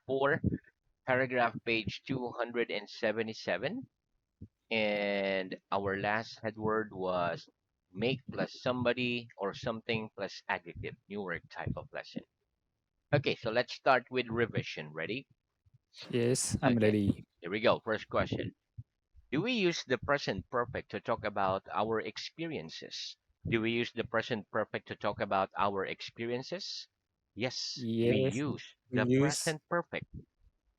4, paragraph page 277. And our last headword was make plus somebody or something plus adjective, new word type of lesson. Okay, so let's start with revision. Ready? Yes, I'm Okay, ready. here we go. First question. Do we use the present perfect to talk about our experiences? Do we use the present perfect to talk about our experiences? Yes, we Yes, use we the use present perfect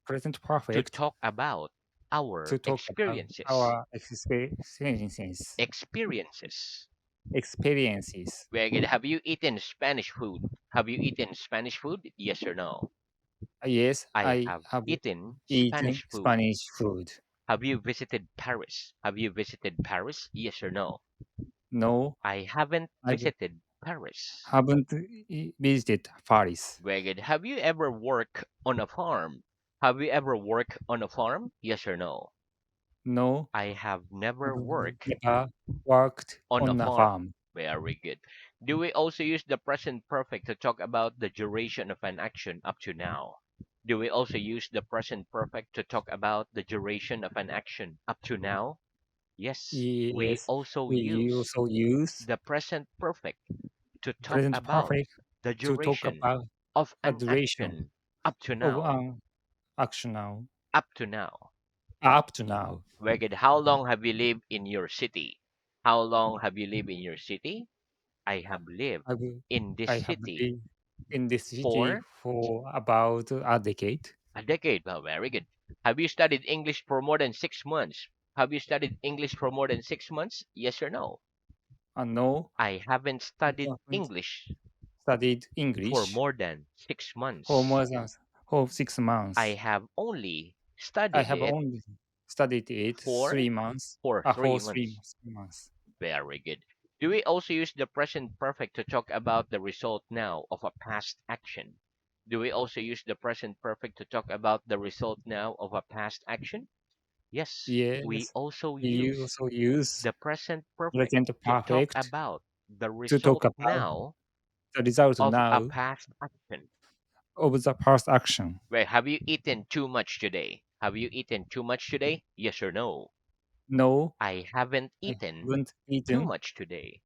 present to perfect talk about our to talk about experiences. our experiences. Experiences. Experiences. Very good. Have you eaten Spanish food? Have you eaten Spanish food? Yes or no? Yes, I I have have eaten eaten Spanish food. Spanish food. Have you visited Paris? Have you visited Paris? Yes or no? No, I haven't I visited Paris. haven't visited Paris. Very good. Have you ever worked on a farm? Have you ever worked on a farm? Yes or no? No, I have I've never worked never worked on a on a farm. farm. Very good. Do we also use the present perfect to talk about the duration of an action up to now? Do we also use the present perfect to talk about the duration of an action up to now? Yes, we Yes, also we use also use the present perfect to talk present about perfect the to talk duration about of a an duration action up to of now. an action now. Up to now. Up to now. Very good. How long have you lived in your city? How long have you lived in your city? I have lived I will, in this I have city been in this city for for about a decade. a decade. Well, very good. Have you studied English for more than 6 months? Have you studied English for more than 6 months? Yes or no? No, I haven't I studied haven't English studied for English more than six for months. more than for six I months. have only I studied have it only studied it for 3 months. three For three months. 3 months. Very good. Do we also use the present perfect to talk about the result now of a past action? Do we also use the present perfect to talk about the result now of a past action? Yes, we Yes, also we use also use the present perfect present to talk perfect about the to talk result about now the result of a now past action. of the past action. Right, have you eaten too much today? Have you eaten too much today? Yes or no? No, I haven't I eaten haven't too eaten much today.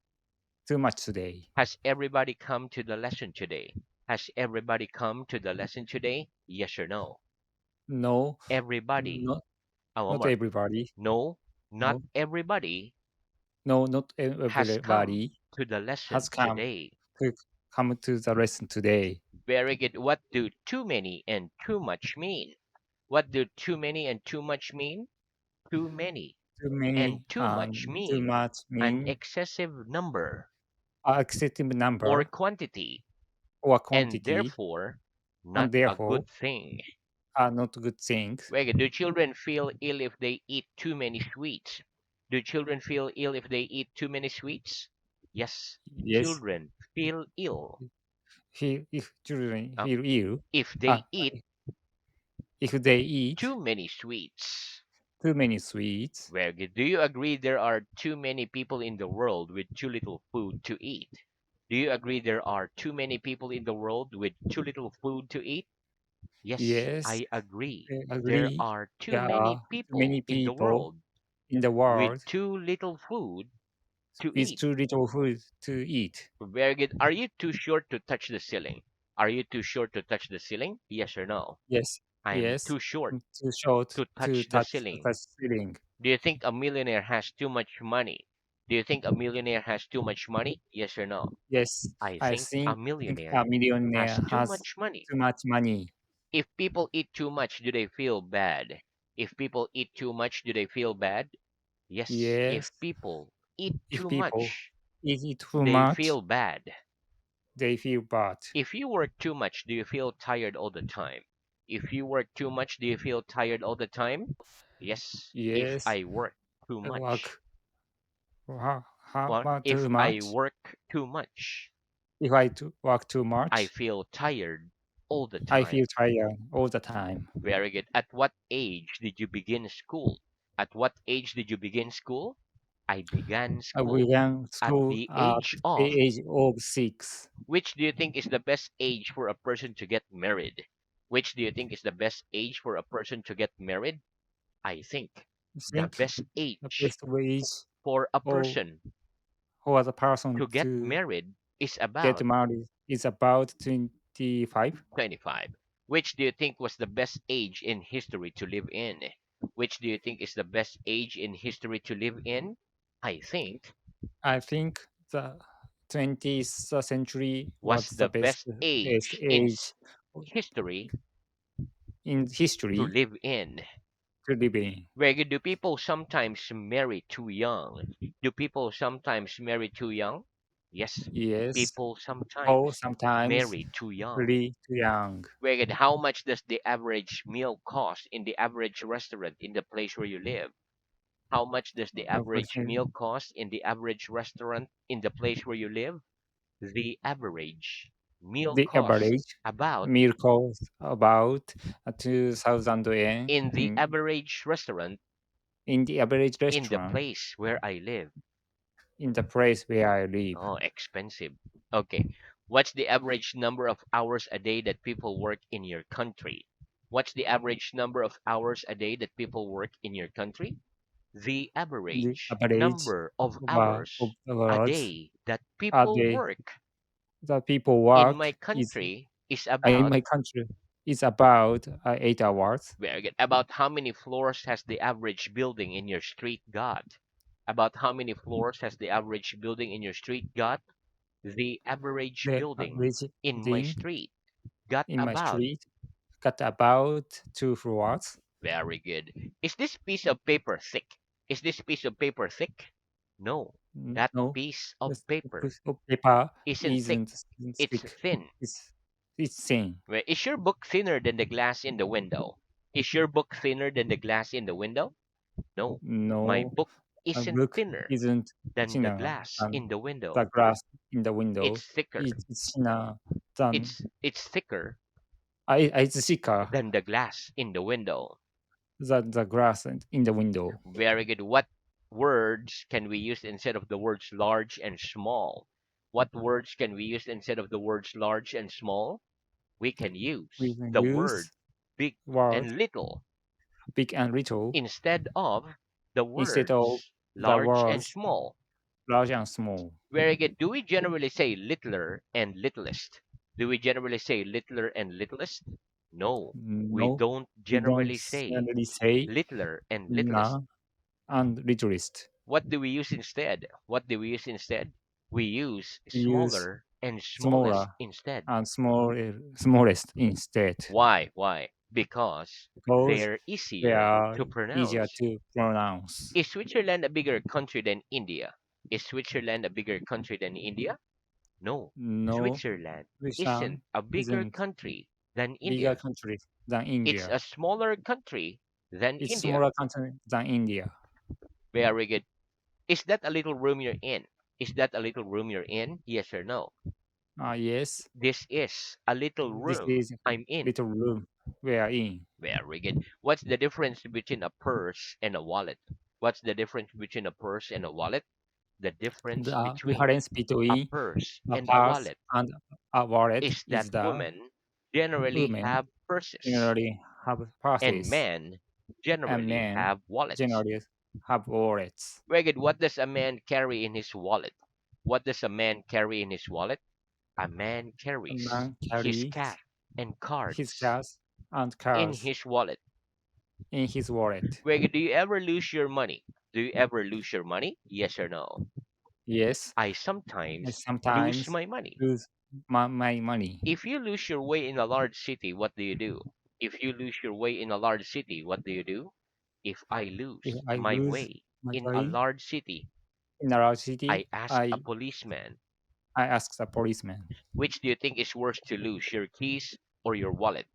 too much today. Has everybody come to the lesson today? Has everybody come to the lesson today? Yes or no? No, Everybody. not Oh, one not more. everybody. No, not No, everybody no, not has come everybody to the has lesson come today. to come to the lesson today. Very good. What do too many and too much mean? What do too many and too much mean? Too many Too and many too much and too mean much an mean excessive number excessive or number quantity, or and quantity, therefore not and a therefore good thing. are not good things. Wait, do children feel ill if they eat too many sweets? Do children feel ill if they eat too many sweets? Yes, Yes, children feel ill if children uh, feel ill, if they ah, eat if they eat too many sweets. too many sweets. Very good. Do you agree there are too many people in the world with too little food to eat? Do you agree there are too many people in the world with too little food to eat? Yes, Yes, I agree. I There agree. are too There many are too people many in the people world in the with world too little food to with eat. too little food to eat. Very good. Are you too short to touch the ceiling? Are you too short to touch the ceiling? Yes or no? Yes, I'm yes, too short too short to to touch the touch ceiling. the ceiling. Do you think a millionaire has too much money? Do you think a millionaire has too much money? Yes or no? Yes, I I think a think a millionaire has millionaire too has much money. too much money. If people eat too much, do they feel bad? If people eat too much, do they feel bad? Yes. Yes, If people eat if too people much, eat too they much, feel bad. they feel bad. If you work too much, do you feel tired all the time? If you work too much, do you feel tired all the time? Yes. If Yes, I work too I much. work how Well, much too if I much. work too much, If work too I much, feel tired all the I time. feel tired all the time. Very good. At what age did you begin school? At what age did you begin school? I began I school began at school the at age the of. age of 6. Which do you think is the best age for a person to get married? Which do you think is the best age for a person to get married? I think I the think best the age best wage for a or person for the person to get to married is get about married is about 25. 25. Which do you think was the best age in history to live in? Which do you think is the best age in history to live in? I think I think the 20th century was was the the best best best age in age history in to history live in. to live in. Where do people sometimes marry too young? Do people sometimes marry too young? Yes, Yes, people or sometimes sometimes marry too young. really too young. Where how much does the average meal cost in the average restaurant in the place where you live? How much does the average meal cost in the average restaurant in the place where you live? The average meal The cost average about meal cost about 2,000 yen in the average restaurant in the average in the restaurant place where I live. in the place where I live. Oh, expensive. Okay. What's the average number of hours a day that people work in your country? What's the average number of hours a day that people work in your country? The The average average number of of hours the a words day that a people day work that people in work my is country is in about my country is about 8 hours. very good. About how many floors has the average building in your street got? About how many floors has the average building in your street got? The average The building average in my building street got in my about street got about 2 floors. very good. Is this piece of paper thick? Is this piece of paper thick? No. That No, piece of the paper piece of paper isn't thick. isn't It's thick. thin. It's it's thin. Right? Is your book thinner than the glass in the window? Is your book thinner than the glass in the window? No. My No, book a isn't book thinner isn't than the thinner glass than in the the window. glass in the It's window. thicker. It's thinner than It's thicker it's thicker than the glass in the window. than the glass in the window. Very good. What words can we use instead of the words large and small? What words can we use instead of the words large and small? We can We use can the word use big word and little big and little instead of the instead of words the large and words small. large and small. Very good. Do we generally say littler and littlest? Do we generally say littler and littlest? No, we No, don't we don't generally say generally say littler and littlest. na and littlest. What do we use instead? What do we use instead? We use We use smaller and smallest smaller instead. and smallest instead Why? Why? Because because they're they easier are to easier pronounce. to pronounce. Is Switzerland a bigger country than India? Is Switzerland a bigger country than India? No. No, Switzerland isn't Vietnam a bigger isn't country than bigger India. country than It's India. a smaller country than It's India. smaller country than India. Very good. Is that a little room you're in? Is that a little room you're in? Yes or no? Yes, This is a little this room is I'm in. little room we are in. Very good. What's the difference between a purse and a wallet? What's the difference between a purse and a wallet? The difference The between difference a between purse a and a purse wallet and a wallet is that is the women generally women have purses generally have and purses men and generally men have wallets. generally have wallets. Very good. What does a man carry in his wallet? What does a man carry in his wallet? A man A carries man his carries cash and his cards cash and in cards his wallet. in his wallet. Very good. Do you ever lose your money? Do you ever lose your money? Yes or no? Yes, I I sometimes lose sometimes my money. lose my money. If you lose your way in a large city, what do you do? If you lose your way in a large city, what do you do? If I If lose I my lose way my in a money large city, in a large city, I ask a policeman, I ask the policeman. which do you think is worse to lose, your keys or your wallet?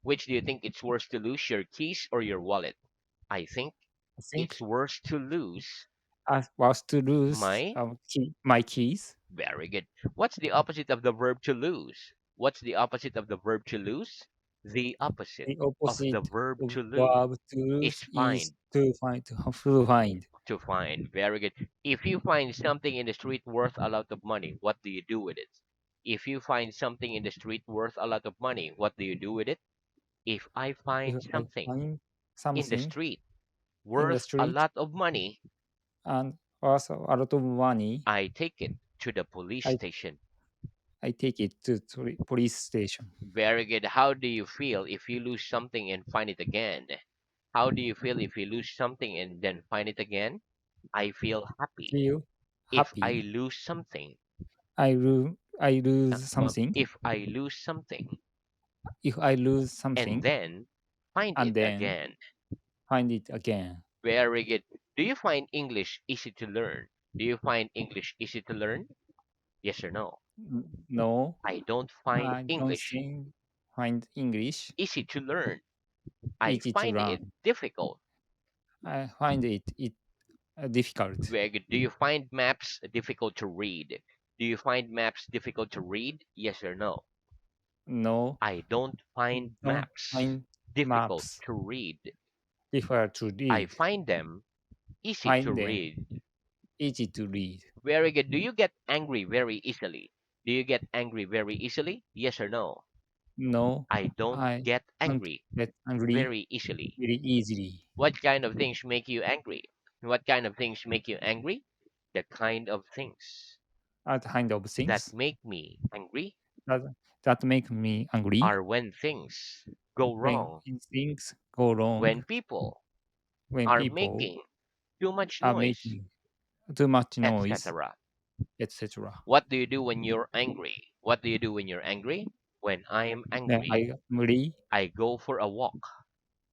Which do you think it's worse to lose, your keys or your wallet? I think I it's think worse to lose I was to lose my my keys. very good. What's the opposite of the verb to lose? What's the opposite of the verb to lose? The opposite The of the opposite verb of to lose verb to lose is is find. to find to find. To find. Very good. If you find something in the street worth a lot of money, what do you do with it? If you find something in the street worth a lot of money, what do you do with it? If I If find I something find in the something street in the worth a street lot of money, and also a lot of money, I take it to the police I station. I take it to the police station. Very good. How do you feel if you lose something and find it again? How do you feel if you lose something and then find it again? I feel happy. Feel If I happy. lose something, I lose something. if I lose something If I lose and something then find and it then again. find it again. Very good. Do you find English easy to learn? Do you find English easy to learn? Yes or no? No, I don't find I don't English think find English easy to learn. I easy to find it learn. difficult. I find it difficult. Very good. Do you find maps difficult to read? Do you find maps difficult to read? Yes or no? No, I don't find don't maps find difficult maps to read. difficult to I read. find them easy to Find them read. easy to read. Very good. Do you get angry very easily? Do you get angry very easily? Yes or no? No, I don't I get don't angry get angry very easily. very easily. What kind of things make you angry? What kind of things make you angry? The kind of things That kind of that things make me angry that that make me angry are when things go when wrong, things go when wrong, people when are people making too much are noise, making too much noise, etc. etc. What do you do when you're angry? What do you do when you're angry? When I am Then angry, I angry, I go for a walk.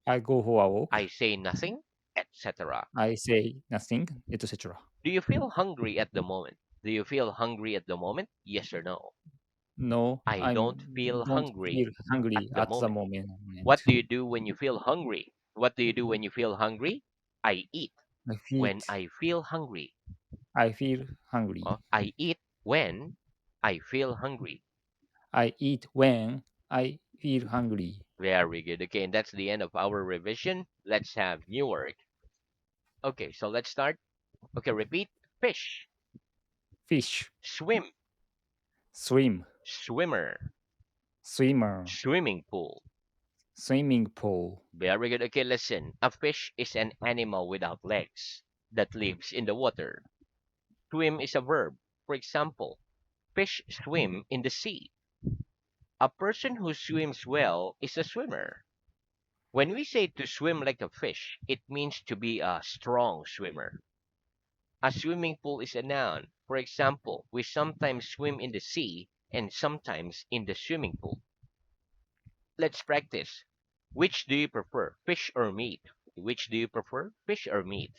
I go for a I walk, say nothing, etc. I say nothing, etc. Do you feel hungry at the moment? Do you feel hungry at the moment? Yes or no? No, I I don't feel don't feel hungry at hungry the at the moment. What moment. do you do when you feel hungry? What do you do when you feel hungry? I eat I feel when I feel hungry. I feel hungry. I eat when I feel hungry. I eat when I feel hungry. Very good. Okay, and that's the end of our revision. Let's have new word. Okay, so let's start. Okay, repeat. Fish, Fish, swim, swim, swimmer, swimmer, swimming pool. swimming pool, Very good. Okay, listen. A fish is an animal without legs that lives in the water. Swim is a verb. For example, fish swim in the sea. A person who swims well is a swimmer. When we say to swim like a fish, it means to be a strong swimmer. A swimming pool is a noun. For example, we sometimes swim in the sea and sometimes in the swimming pool. Let's practice. Which do you prefer, fish or meat? Which do you prefer, fish or meat?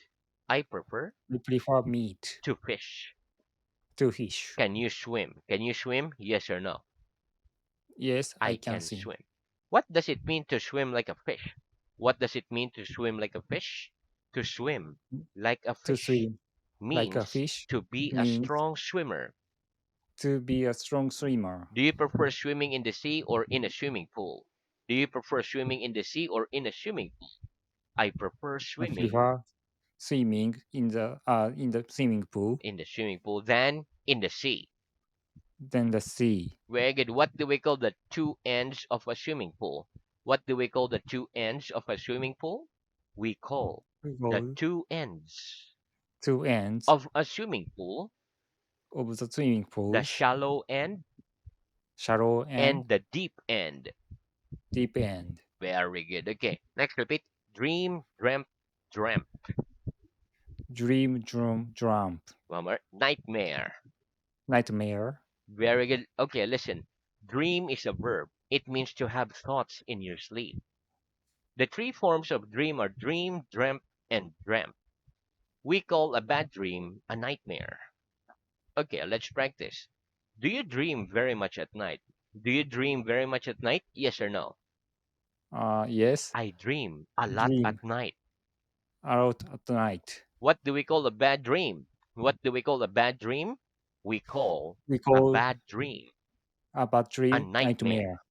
I prefer we prefer meat to fish. to fish. Can you swim? Can you swim? Yes or no? Yes, I I can can swim. swim. What does it mean to swim like a fish? What does it mean to swim like a fish? To swim like a To fish swim like a means fish to be a means strong swimmer. to be a strong swimmer. Do you prefer swimming in the sea or in a swimming pool? Do you prefer swimming in the sea or in a swimming pool? I prefer I swimming prefer swimming in the swimming pool in the swimming pool than in the sea. than the sea. Very good. What do we call the two ends of a swimming pool? What do we call the two ends of a swimming pool? We call We the go two ends two ends of a swimming pool of the swimming the pools, shallow end shallow end, and the deep end. deep end. Very good. Okay, next repeat. Dream, dreamt, dreamt. Dream, drum, jump, One more. Nightmare. nightmare, Very good. Okay, listen. Dream is a verb. It means to have thoughts in your sleep. The three forms of dream are dream, dreamt, and dreamt. We call a bad dream a nightmare. Okay, let's practice. Do you dream very much at night? Do you dream very much at night? Yes or no? yes, I dream a lot dream at night. out at night. What do we call a bad dream? What do we call a bad dream? We call We a call bad dream a bad a dream nightmare. nightmare.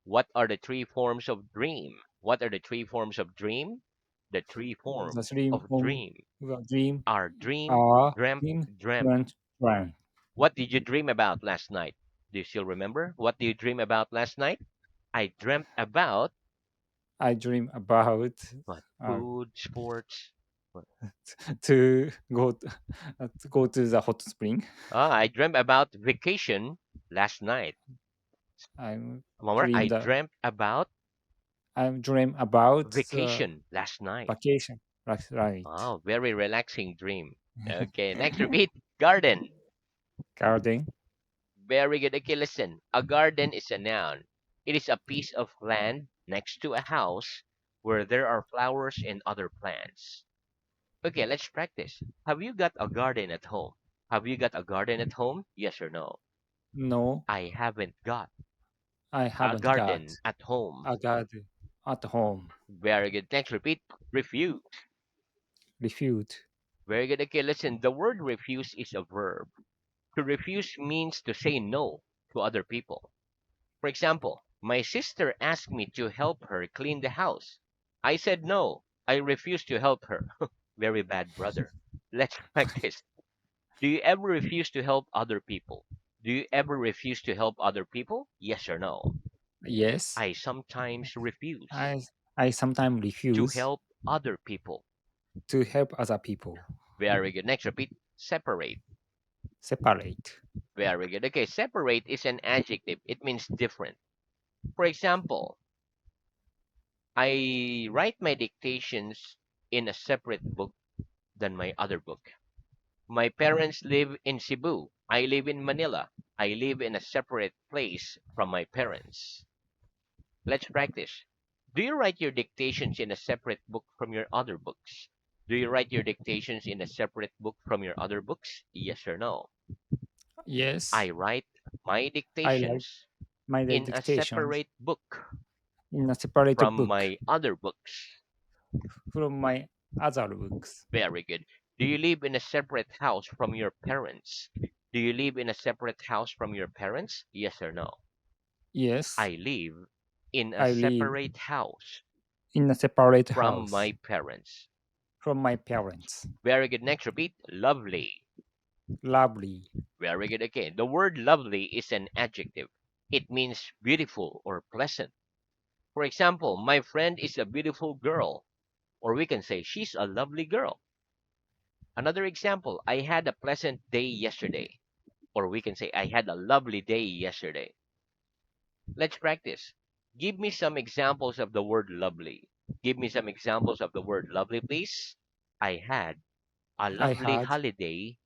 What are the three forms of dream? What are the three forms of dream? The three The forms dream of home, dream the dream are dream, are dreamt, dream, dreamt. dreamt, dreamt. What did you dream about last night? Do you still remember? What do you dream about last night? I dreamt about I dream about What? uh, Food, sports. What? to go to the hot spring. I dreamt about vacation last night. I'm One more. dream I the dreamt about I dream about vacation last night. vacation. Right. Oh, very relaxing dream. Okay, next repeat. Garden. Garden. Very good. Okay, listen. A garden is a noun. It is a piece of land next to a house where there are flowers and other plants. Okay, let's practice. Have you got a garden at home? Have you got a garden at home? Yes or no? No, I haven't got I a haven't got garden at home. a garden at home. Very good. Next, repeat. Refuse. Refute. Very good. Okay, listen. The word refuse is a verb. To refuse means to say no to other people. For example, my sister asked me to help her clean the house. I said no. I refused to help her. Very bad brother. Let's practice. Do you ever refuse to help other people? Do you ever refuse to help other people? Yes or no? Yes, I sometimes refuse I I sometimes to refuse help other people. to help other people. Very good. Next, repeat. Separate. Separate. Very good. Okay, separate is an adjective. It means different. For example, I write my dictations in a separate book than my other book. My parents live in Cebu. I live in Manila. I live in a separate place from my parents. Let's practice. Do you write your dictations in a separate book from your other books? Do you write your dictations in a separate book from your other books? Yes or no? Yes, I write my I like dictations my in a dictations separate book in a separate from book my other books. from my other books. Very good. Do you live in a separate house from your parents? Do you live in a separate house from your parents? Yes or no? Yes, I live in a I live separate house in a separate from house my parents. from my parents. Very good. Next, repeat. Lovely. Lovely. Very good. Okay. The word lovely is an adjective. It means beautiful or pleasant. For example, my friend is a beautiful girl, or we can say she's a lovely girl. Another example, I had a pleasant day yesterday, or we can say I had a lovely day yesterday. Let's practice. Give me some examples of the word lovely. Give me some examples of the word lovely, please. I had a I lovely had holiday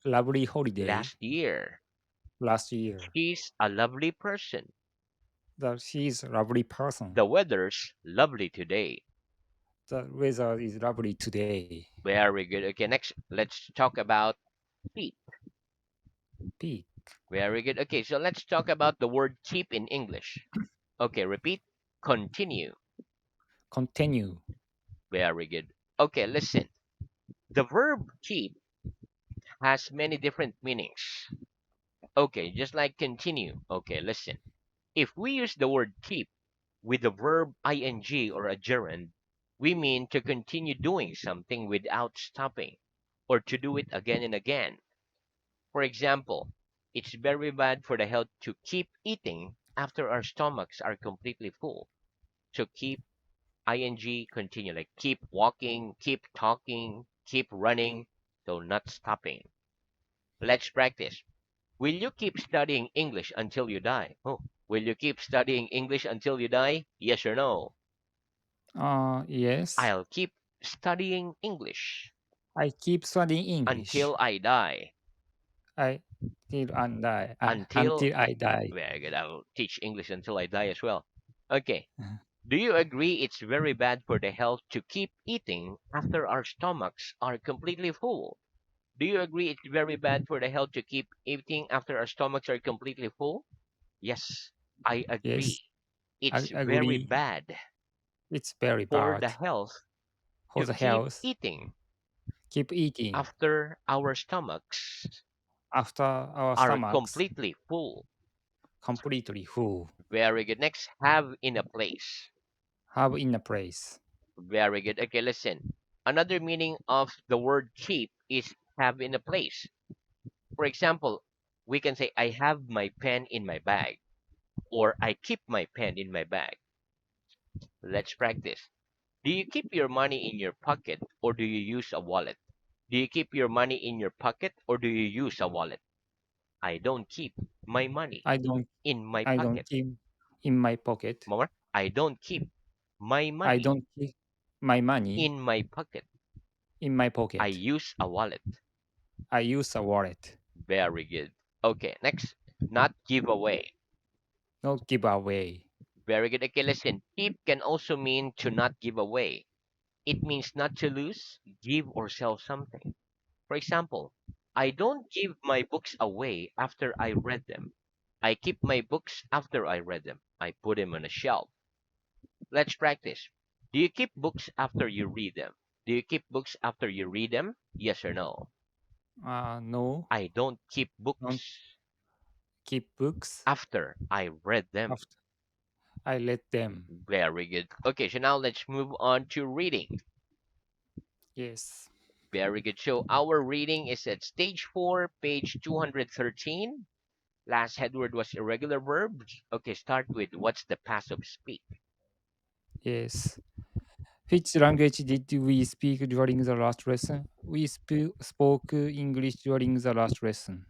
lovely holiday last year. last year. She's a lovely person. That she's a lovely person. The weather's lovely today. The weather is lovely today. Very good. Okay, next, let's talk about keep. Peak. Very good. Okay, so let's talk about the word keep in English. Okay, repeat. Continue. Continue. Very good. Okay, listen. The verb keep has many different meanings. Okay, just like continue. Okay, listen. If we use the word keep with the verb ing or a gerund, we mean to continue doing something without stopping or to do it again and again. For example, it's very bad for the health to keep eating after our stomachs are completely full. So keep ing continue like keep walking, keep talking, keep running, so not stopping. Let's practice. Will you keep studying English until you die? Oh, will you keep studying English until you die? Yes or no? Yes. I'll keep studying English I keep studying until English. I die. I Until until I die. very good. I'll teach English until I die as well. Okay. Do you agree it's very bad for the health to keep eating after our stomachs are completely full? Do you agree it's very bad for the health to keep eating after our stomachs are completely full? Yes, I Yes, agree. I It's very agree. bad It's very for the bad health for to the keep health. eating Keep eating after our stomachs after our are stomachs completely full. completely full. Very good. Next, have in a place. Have in a place. Very good. Okay, listen. Another meaning of the word keep is have in a place. For example, we can say, I have my pen in my bag, or I keep my pen in my bag. Let's practice. Do you keep your money in your pocket or do you use a wallet? Do you keep your money in your pocket or do you use a wallet? I don't keep my money I don't in my I don't pocket. keep in my pocket. More. I don't keep my I money don't keep my money in my pocket. in my I pocket. use a wallet. I use a wallet. Very good. Okay, next. Not give away. Not give away. Very good. Okay, listen. Keep can also mean to not give away. It means not to lose, give, or sell something. For example, I don't give my books away after I read them. I keep my books after I read them. I put them on a shelf. Let's practice. Do you keep books after you read them? Do you keep books after you read them? Yes or no? No, I don't keep don't books keep books after I read them. after I let them. Very good. Okay, so now let's move on to reading. Yes. Very good. So our reading is at stage 4, page 213. Last headword was irregular verbs. Okay, start with what's the past of speak? Yes. Which language did we speak during the last lesson? We spoke English during the last lesson.